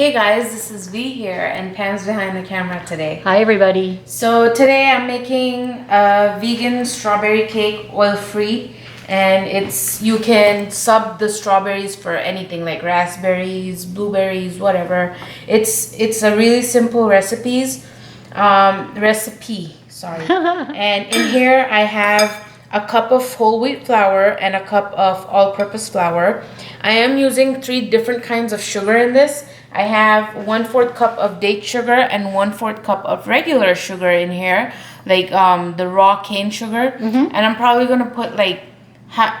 Hey guys, this is V here and Pam's behind the camera today. Hi everybody. So today I'm making a vegan strawberry cake, oil-free, and you can sub the strawberries for anything like raspberries, blueberries, whatever. It's a really simple recipe, sorry. And in here I have a cup of whole wheat flour and a cup of all-purpose flour. I am using 3 different kinds of sugar in this. I have 1/4 cup of date sugar and 1/4 cup of regular sugar in here, like the raw cane sugar. And I'm probably gonna put like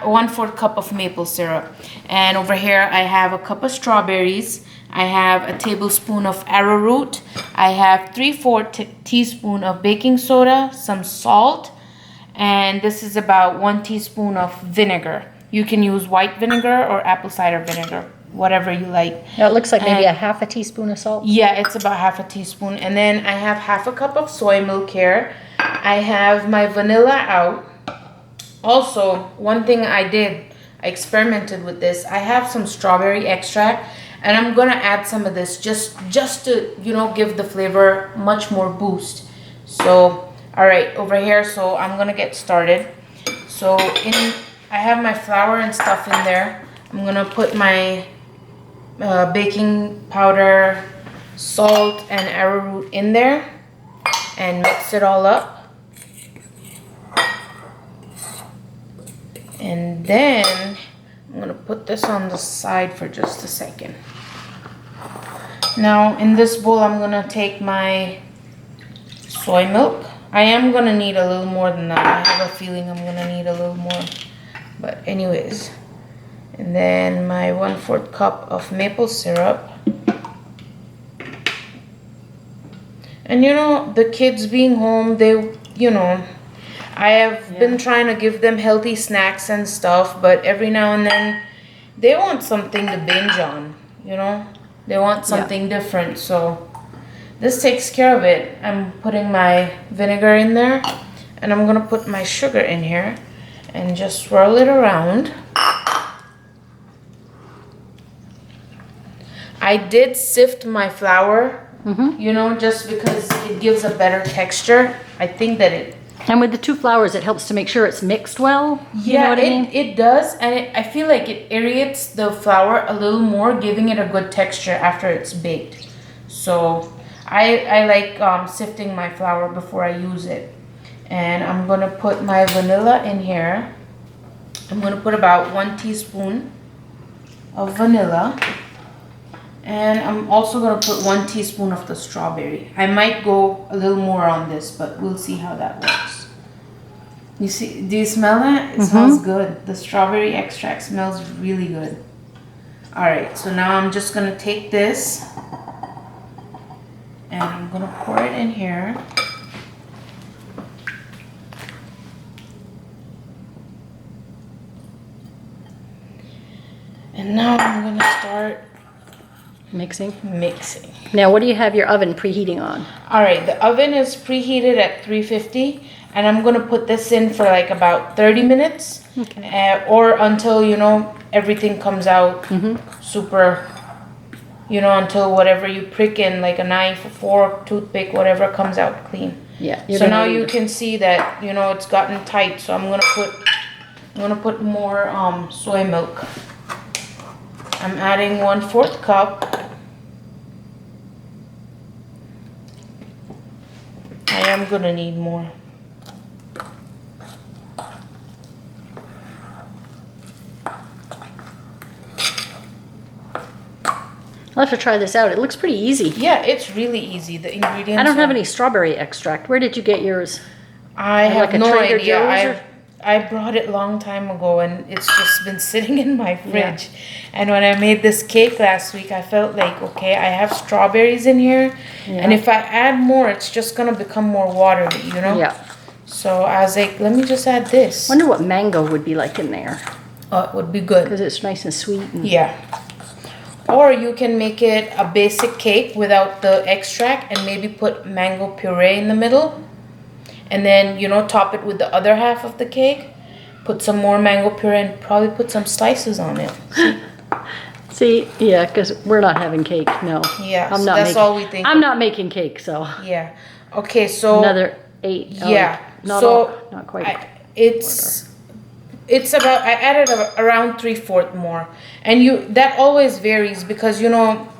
1/4 cup of maple syrup. And over here I have a cup of strawberries. I have a tablespoon of arrowroot. I have 3/4 teaspoon of baking soda, some salt, and this is about 1 teaspoon of vinegar. You can use white vinegar or apple cider vinegar, whatever you like. Now it looks like maybe a half a teaspoon of salt. Yeah, it's about half a teaspoon. And then I have half a cup of soy milk here. I have my vanilla out. Also, one thing I experimented with this. I have some strawberry extract, and I'm gonna add some of this just to, you know, give the flavor much more boost. So, all right, over here, so I'm gonna get started. So I have my flour and stuff in there. I'm gonna put my baking powder, salt, and arrowroot in there and mix it all up. And then I'm gonna put this on the side for just a second. Now in this bowl I'm gonna take my soy milk. I am gonna need a little more than that. I have a feeling I'm gonna need a little more. But anyways. And then my 1/4 cup of maple syrup. And you know, the kids being home, I have been trying to give them healthy snacks and stuff, but every now and then they want something to binge on, you know? They want something different, so this takes care of it. I'm putting my vinegar in there, and I'm gonna put my sugar in here and just swirl it around. I did sift my flour, you know, just because it gives a better texture. I think that it... And with the 2 flours, it helps to make sure it's mixed well. You know what I mean? It does, and I feel like it aerates the flour a little more, giving it a good texture after it's baked. So I like sifting my flour before I use it. And I'm gonna put my vanilla in here. I'm gonna put about 1 teaspoon of vanilla. And I'm also going to put 1 teaspoon of the strawberry. I might go a little more on this, but we'll see how that works. You see, do you smell that? It smells good. The strawberry extract smells really good. Alright, so now I'm just going to take this and I'm going to pour it in here. And now I'm going to start Mixing. Now, what do you have your oven preheating on? All right, the oven is preheated at 350, and I'm gonna put this in for like about 30 minutes, or until, you know, everything comes out super, you know, until whatever you prick in, like a knife, a fork, toothpick, whatever, comes out clean. Yeah. So now you can see that, you know, it's gotten tight. So I'm gonna put more soy milk. I'm adding 1/4 cup. I am gonna need more. I'll have to try this out. It looks pretty easy. Yeah, it's really easy. The ingredients. I don't have any strawberry extract. Where did you get yours? I have like a no Trader idea. Joe's I brought it long time ago, and it's just been sitting in my fridge. And when I made this cake last week, I felt like, okay, I have strawberries in here, and if I add more, it's just gonna become more watery, you know? Yeah. So I was like, let me just add this. Wonder what mango would be like in there. Oh, it would be good. Because it's nice and sweet. Yeah. Or you can make it a basic cake without the extract and maybe put mango puree in the middle. And then, you know, top it with the other half of the cake. Put some more mango puree and probably put some slices on it. See, yeah, because we're not having cake. No. Yeah, I'm so not that's making, all we think. I'm not making cake, so Yeah. Okay, so another 8. yeah. Not So all, not quite. it's about, I added around 3/4 more, and that always varies because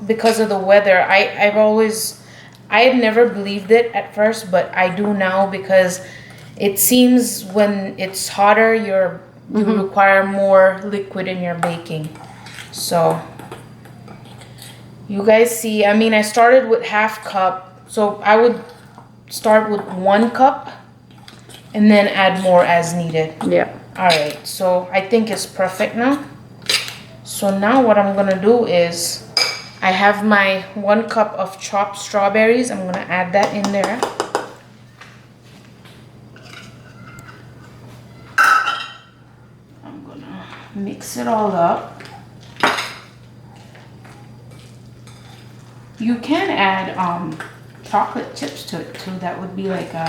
because of the weather. I had never believed it at first, but I do now because it seems when it's hotter, you require more liquid in your baking. So you guys see, I mean, I started with 1/2 cup, so I would start with 1 cup and then add more as needed. Yeah. All right, so I think it's perfect now. So now what I'm gonna do is I have my 1 cup of chopped strawberries. I'm gonna add that in there. I'm gonna mix it all up. You can add chocolate chips to it too. That would be like a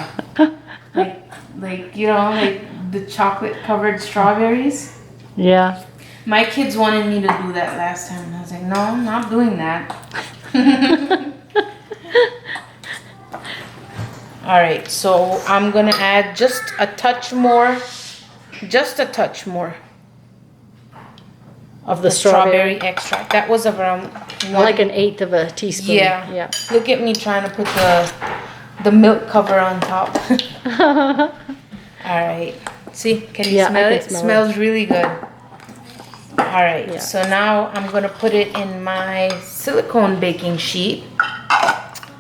like the chocolate covered strawberries. Yeah. My kids wanted me to do that last time, and I was like, no, I'm not doing that. All right, so I'm gonna add just a touch more Of the strawberry extract. That was around like 1/8 of a teaspoon. Yeah. Yeah. Look at me trying to put the milk cover on top. All right. See, can you smell it? It smells really good. All right. Yeah. So now I'm going to put it in my silicone baking sheet.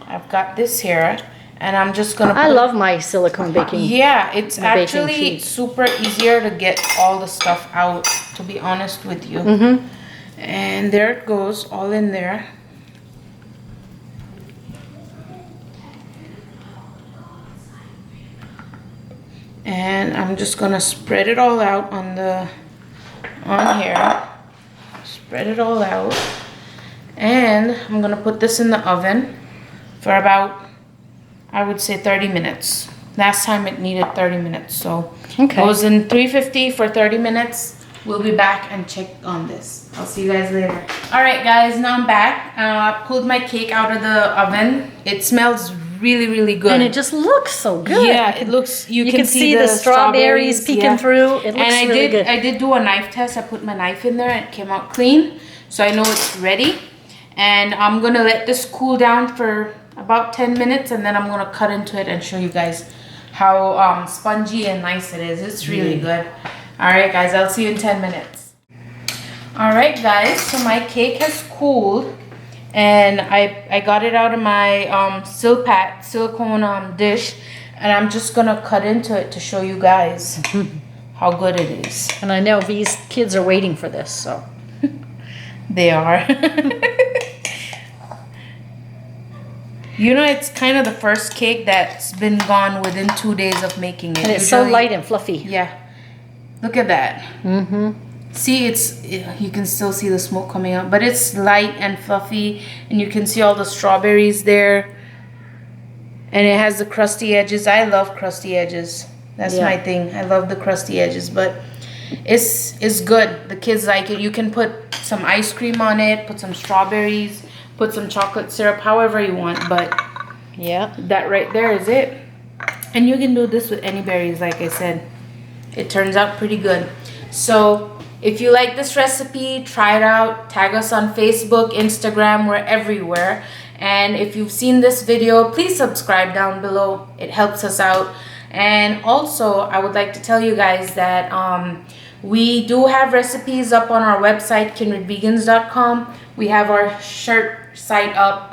I've got this here, and I'm just going to I love my silicone baking. Yeah, it's baking actually sheet. super easier to get all the stuff out, to be honest with you. And there it goes, all in there. And I'm just gonna spread it all out on here. Spread it all out. And I'm gonna put this in the oven for about, I would say 30 minutes. Last time it needed 30 minutes, so it goes in 350 for 30 minutes. We'll be back and check on this. I'll see you guys later. All right, guys, now I'm back. Pulled my cake out of the oven. It smells really, really good. And it just looks so good. Yeah, it looks, you can see the strawberries peeking through. It looks really good. I did do a knife test. I put my knife in there and it came out clean. So I know it's ready. And I'm gonna let this cool down for about 10 minutes, and then I'm gonna cut into it and show you guys how spongy and nice it is. It's really good. All right, guys, I'll see you in 10 minutes. All right, guys, so my cake has cooled, and I got it out of my silicone dish, and I'm just gonna cut into it to show you guys how good it is. And I know these kids are waiting for this, so. They are. You know, it's kind of the first cake that's been gone within 2 days of making it. And it's so light and fluffy. Yeah. Look at that. See, you can still see the smoke coming out, but it's light and fluffy, and you can see all the strawberries there. And it has the crusty edges. I love crusty edges. That's my thing. I love the crusty edges, but it's good. The kids like it. You can put some ice cream on it, put some strawberries, put some chocolate syrup, however you want, but yeah, that right there is it. And you can do this with any berries, like I said. It turns out pretty good. So if you like this recipe, try it out. Tag us on Facebook, Instagram, we're everywhere. And if you've seen this video, please subscribe down below. It helps us out. And also, I would like to tell you guys that we do have recipes up on our website, kindredvegans.com. We have our shirt site up.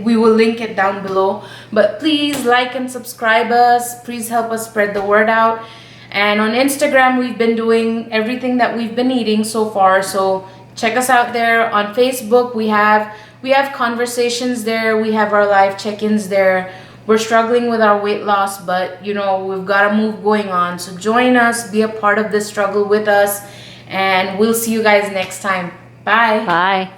We will link it down below. But please like and subscribe us. Please help us spread the word out. And on Instagram, we've been doing everything that we've been eating so far. So check us out there. On Facebook, we have conversations there. We have our live check-ins there. We're struggling with our weight loss, but you know, we've got a move going on. So join us, be a part of this struggle with us, and we'll see you guys next time. Bye. Bye.